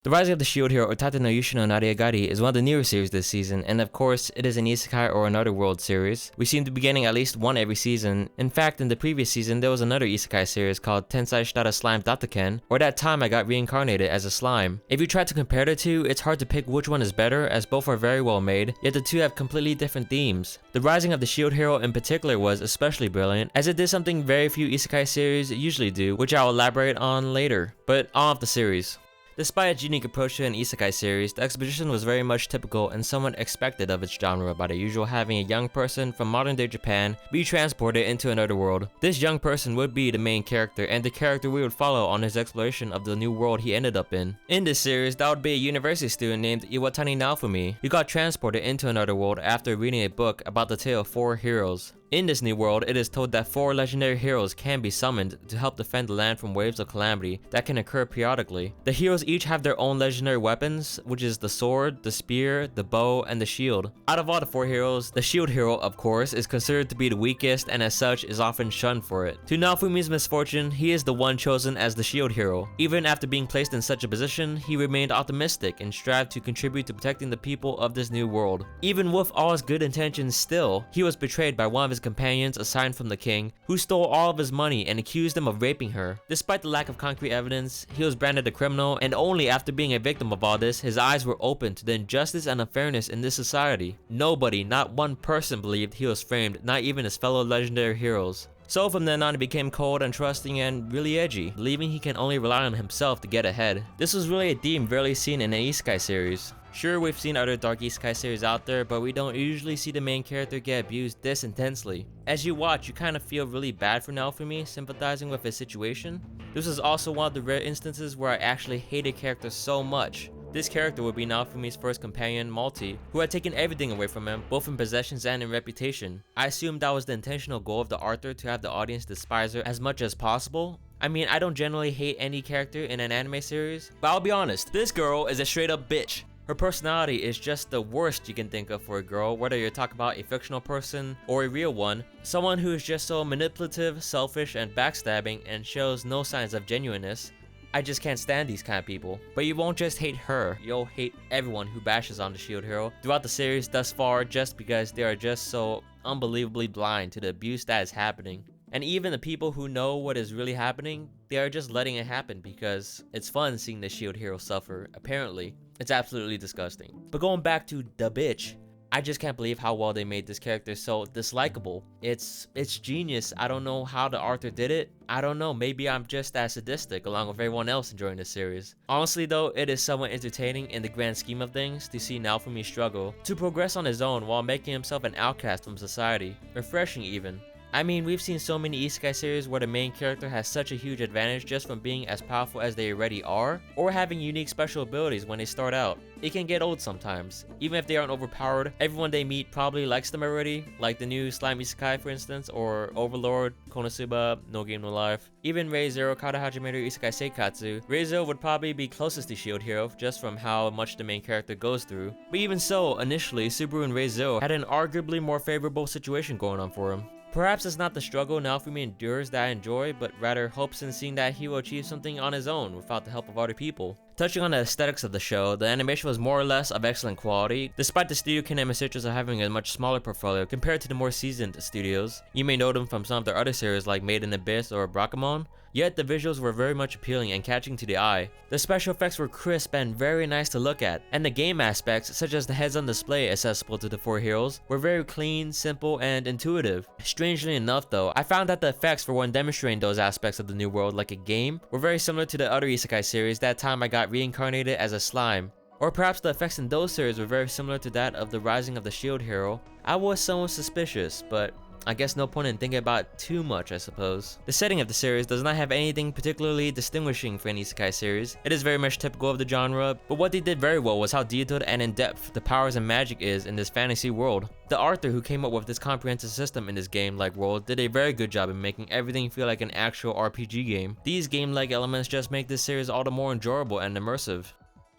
The Rising of the Shield Hero, or Tate no Yushin no Nariagari, is one of the newer series this season, and of course, it is an Isekai or another world series. We seem to be getting at least one every season. In fact, in the previous season, there was another Isekai series called Tensai Shitara Slime Dataken, or That Time I Got Reincarnated as a Slime. If you try to compare the two, it's hard to pick which one is better, as both are very well made, yet the two have completely different themes. The Rising of the Shield Hero in particular was especially brilliant, as it did something very few Isekai series usually do, which I'll elaborate on later. But on with the series. Despite its unique approach to an isekai series, the exposition was very much typical and somewhat expected of its genre, by the usual having a young person from modern day Japan be transported into another world. This young person would be the main character and the character we would follow on his exploration of the new world he ended up in. In this series, that would be a university student named Iwatani Naofumi, who got transported into another world after reading a book about the tale of 4 heroes. In this new world, it is told that 4 legendary heroes can be summoned to help defend the land from waves of calamity that can occur periodically. The heroes each have their own legendary weapons, which is the sword, the spear, the bow, and the shield. Out of all the 4 heroes, the shield hero, of course, is considered to be the weakest and as such is often shunned for it. To Naofumi's misfortune, he is the one chosen as the shield hero. Even after being placed in such a position, he remained optimistic and strived to contribute to protecting the people of this new world. Even with all his good intentions still, he was betrayed by one of his companions assigned from the king, who stole all of his money and accused him of raping her. Despite the lack of concrete evidence, he was branded a criminal, and only after being a victim of all this, his eyes were opened to the injustice and unfairness in this society. Nobody, not one person, believed he was framed, not even his fellow legendary heroes. So from then on, he became cold, untrusting, and really edgy, believing he can only rely on himself to get ahead. This was really a theme rarely seen in an isekai series. Sure, we've seen other dark isekai series out there, but we don't usually see the main character get abused this intensely. As you watch, you kind of feel really bad for Naofumi, sympathizing with his situation. This is also one of the rare instances where I actually hate a character so much. This character would be Naofumi's first companion, Malty, who had taken everything away from him, both in possessions and in reputation. I assume that was the intentional goal of the author, to have the audience despise her as much as possible. I mean, I don't generally hate any character in an anime series, but I'll be honest, this girl is a straight up bitch. Her personality is just the worst you can think of for a girl, whether you're talking about a fictional person or a real one. Someone who is just so manipulative, selfish, and backstabbing and shows no signs of genuineness. I just can't stand these kind of people. But you won't just hate her, you'll hate everyone who bashes on the shield hero throughout the series thus far, just because they are just so unbelievably blind to the abuse that is happening. And even the people who know what is really happening, they are just letting it happen because it's fun seeing the shield hero suffer, apparently. It's absolutely disgusting. But going back to the bitch, I just can't believe how well they made this character so dislikable. It's genius. I don't know how the author did it. I don't know, maybe I'm just as sadistic along with everyone else enjoying this series. Honestly though, it is somewhat entertaining in the grand scheme of things to see Naofumi struggle to progress on his own while making himself an outcast from society. Refreshing even. I mean, we've seen so many isekai series where the main character has such a huge advantage just from being as powerful as they already are, or having unique special abilities when they start out. It can get old sometimes. Even if they aren't overpowered, everyone they meet probably likes them already, like the new Slime Isekai for instance, or Overlord, Konosuba, No Game No Life. Even Re:Zero Karahajimeru Isekai Seikatsu, Re:Zero would probably be closest to Shield Hero just from how much the main character goes through. But even so, initially, Subaru and Re:Zero had an arguably more favorable situation going on for him. Perhaps it's not the struggle Naofumi endures that I enjoy, but rather hopes in seeing that he will achieve something on his own without the help of other people. Touching on the aesthetics of the show, the animation was more or less of excellent quality, despite the Studio Kinema Citrus having a much smaller portfolio compared to the more seasoned studios. You may know them from some of their other series like Made in Abyss or Brakamon, yet the visuals were very much appealing and catching to the eye. The special effects were crisp and very nice to look at, and the game aspects, such as the heads on display accessible to the 4 heroes, were very clean, simple, and intuitive. Strangely enough though, I found that the effects for when demonstrating those aspects of the new world like a game were very similar to the other isekai series That Time I Got Reincarnated as a Slime. Or perhaps the effects in those series were very similar to that of the Rising of the Shield Hero. I was somewhat suspicious, but I guess no point in thinking about it too much, I suppose. The setting of the series does not have anything particularly distinguishing for an isekai series. It is very much typical of the genre, but what they did very well was how detailed and in-depth the powers and magic is in this fantasy world. The author who came up with this comprehensive system in this game-like world did a very good job in making everything feel like an actual RPG game. These game-like elements just make this series all the more enjoyable and immersive.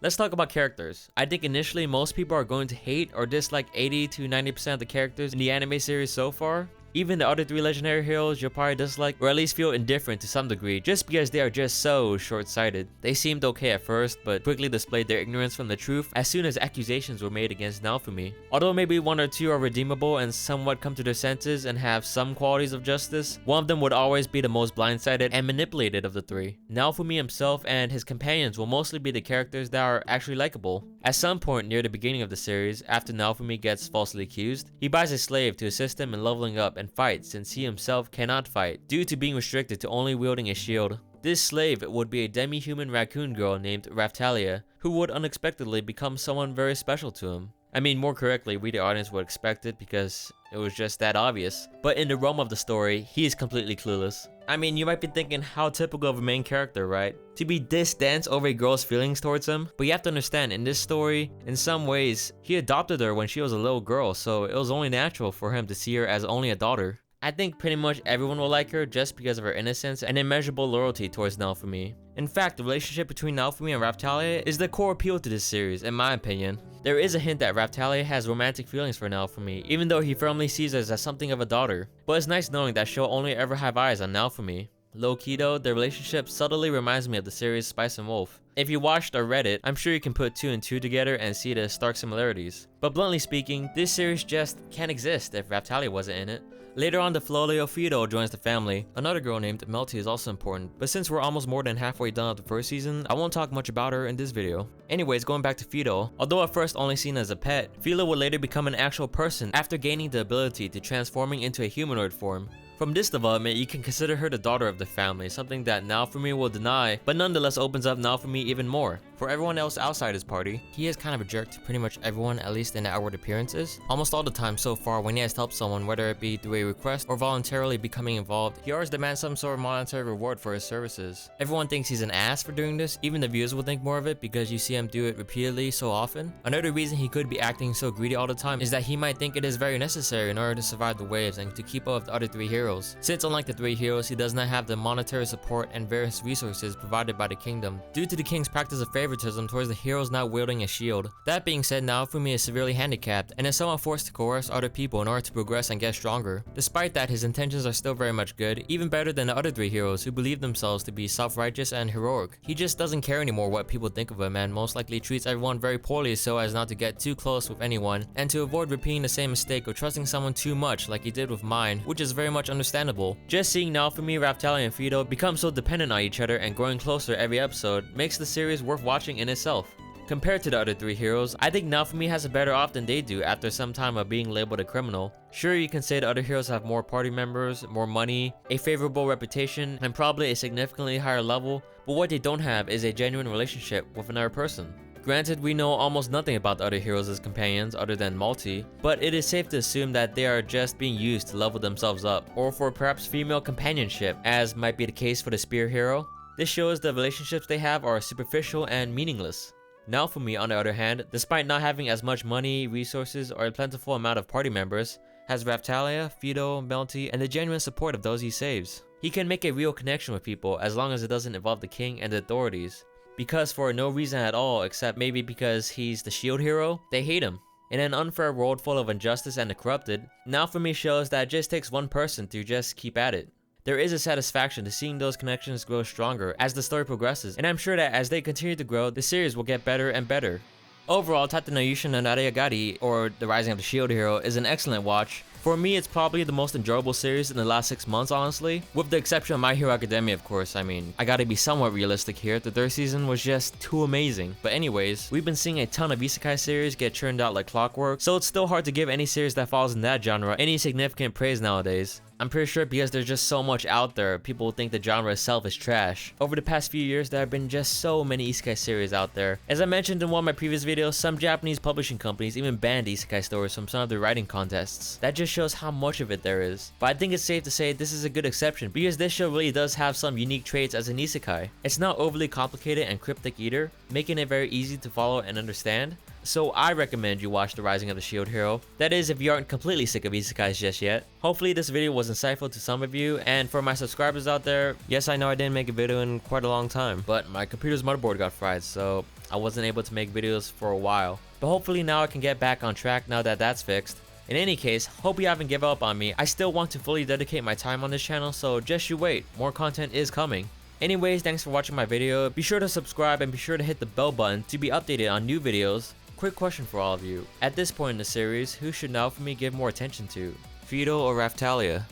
Let's talk about characters. I think initially most people are going to hate or dislike 80 to 90% of the characters in the anime series so far. Even the other 3 legendary heroes you'll probably dislike, or at least feel indifferent to some degree, just because they are just so short-sighted. They seemed okay at first, but quickly displayed their ignorance from the truth as soon as accusations were made against Naofumi. Although maybe 1 or 2 are redeemable and somewhat come to their senses and have some qualities of justice, one of them would always be the most blindsided and manipulated of the 3. Naofumi himself and his companions will mostly be the characters that are actually likable. At some point near the beginning of the series, after Naofumi gets falsely accused, he buys a slave to assist him in leveling up and fight since he himself cannot fight due to being restricted to only wielding a shield. This slave would be a demi-human raccoon girl named Raftalia, who would unexpectedly become someone very special to him. I mean, more correctly, we the audience would expect it because it was just that obvious. But in the realm of the story, he is completely clueless. I mean, you might be thinking how typical of a main character, right? To be this dense over a girl's feelings towards him. But you have to understand, in this story, in some ways, he adopted her when she was a little girl, so it was only natural for him to see her as only a daughter. I think pretty much everyone will like her just because of her innocence and immeasurable loyalty towards Naofumi. In fact, the relationship between Naofumi and Raftalia is the core appeal to this series, in my opinion. There is a hint that Raftalia has romantic feelings for Naofumi, even though he firmly sees her as something of a daughter. But it's nice knowing that she'll only ever have eyes on Naofumi. Low-key though, their relationship subtly reminds me of the series Spice and Wolf. If you watched or read it, I'm sure you can put 2 and 2 together and see the stark similarities. But bluntly speaking, this series just can't exist if Raftalia wasn't in it. Later on, the Flolio Fido joins the family. Another girl named Melty is also important, but since we're almost more than halfway done with the first season, I won't talk much about her in this video. Anyways, going back to Fido, although at first only seen as a pet, Philo would later become an actual person after gaining the ability to transforming into a humanoid form. From this development, you can consider her the daughter of the family, something that Naofumi will deny, but nonetheless opens up Naofumi even more. For everyone else outside his party, he is kind of a jerk to pretty much everyone, at least in the outward appearances. Almost all the time so far, when he has helped someone, whether it be through a request or voluntarily becoming involved, he always demands some sort of monetary reward for his services. Everyone thinks he's an ass for doing this, even the viewers will think more of it because you see him do it repeatedly so often. Another reason he could be acting so greedy all the time is that he might think it is very necessary in order to survive the waves and to keep up with the other 3 heroes. Since unlike the 3 heroes, he does not have the monetary support and various resources provided by the kingdom, due to the king's practice of favoritism towards the heroes not wielding a shield. That being said, Naofumi is severely handicapped and is somewhat forced to coerce other people in order to progress and get stronger. Despite that, his intentions are still very much good, even better than the other 3 heroes who believe themselves to be self-righteous and heroic. He just doesn't care anymore what people think of him and most likely treats everyone very poorly so as not to get too close with anyone and to avoid repeating the same mistake of trusting someone too much like he did with mine, which is very much understandable. Just seeing Naofumi, Raftalia, and Fido become so dependent on each other and growing closer every episode makes the series worth watching in itself. Compared to the other 3 heroes, I think Naofumi has it better off than they do after some time of being labeled a criminal. Sure, you can say the other heroes have more party members, more money, a favorable reputation, and probably a significantly higher level, but what they don't have is a genuine relationship with another person. Granted, we know almost nothing about the other heroes as companions other than Malty, but it is safe to assume that they are just being used to level themselves up, or for perhaps female companionship, as might be the case for the Spear hero. This shows the relationships they have are superficial and meaningless. Naofumi, on the other hand, despite not having as much money, resources, or a plentiful amount of party members, has Raftalia, Fido, Melty, and the genuine support of those he saves. He can make a real connection with people as long as it doesn't involve the king and the authorities. Because for no reason at all except maybe because he's the shield hero, they hate him. In an unfair world full of injustice and the corrupted, Naofumi shows that it just takes one person to just keep at it. There is a satisfaction to seeing those connections grow stronger as the story progresses, and I'm sure that as they continue to grow, the series will get better and better. Overall, Tate no Yushin no Nareagari, or The Rising of the Shield Hero, is an excellent watch. For me, it's probably the most enjoyable series in the last 6 months, honestly. With the exception of My Hero Academia, of course. I mean, I gotta be somewhat realistic here. The 3rd season was just too amazing. But anyways, we've been seeing a ton of Isekai series get churned out like clockwork, so it's still hard to give any series that falls in that genre any significant praise nowadays. I'm pretty sure because there's just so much out there, people will think the genre itself is trash. Over the past few years, there have been just so many Isekai series out there. As I mentioned in one of my previous videos, some Japanese publishing companies even banned Isekai stories from some of their writing contests. That just shows how much of it there is. But I think it's safe to say this is a good exception, because this show really does have some unique traits as an Isekai. It's not overly complicated and cryptic either, making it very easy to follow and understand. So I recommend you watch The Rising of the Shield Hero. That is, if you aren't completely sick of isekais just yet. Hopefully this video was insightful to some of you, and for my subscribers out there, yes, I know I didn't make a video in quite a long time, but my computer's motherboard got fried, so I wasn't able to make videos for a while. But hopefully now I can get back on track now that that's fixed. In any case, hope you haven't given up on me. I still want to fully dedicate my time on this channel, so just you wait, more content is coming. Anyways, thanks for watching my video. Be sure to subscribe and be sure to hit the bell button to be updated on new videos. Quick question for all of you. At this point in the series, who should Naofumi give more attention to? Fido or Raftalia?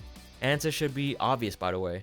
Answer should be obvious, by the way.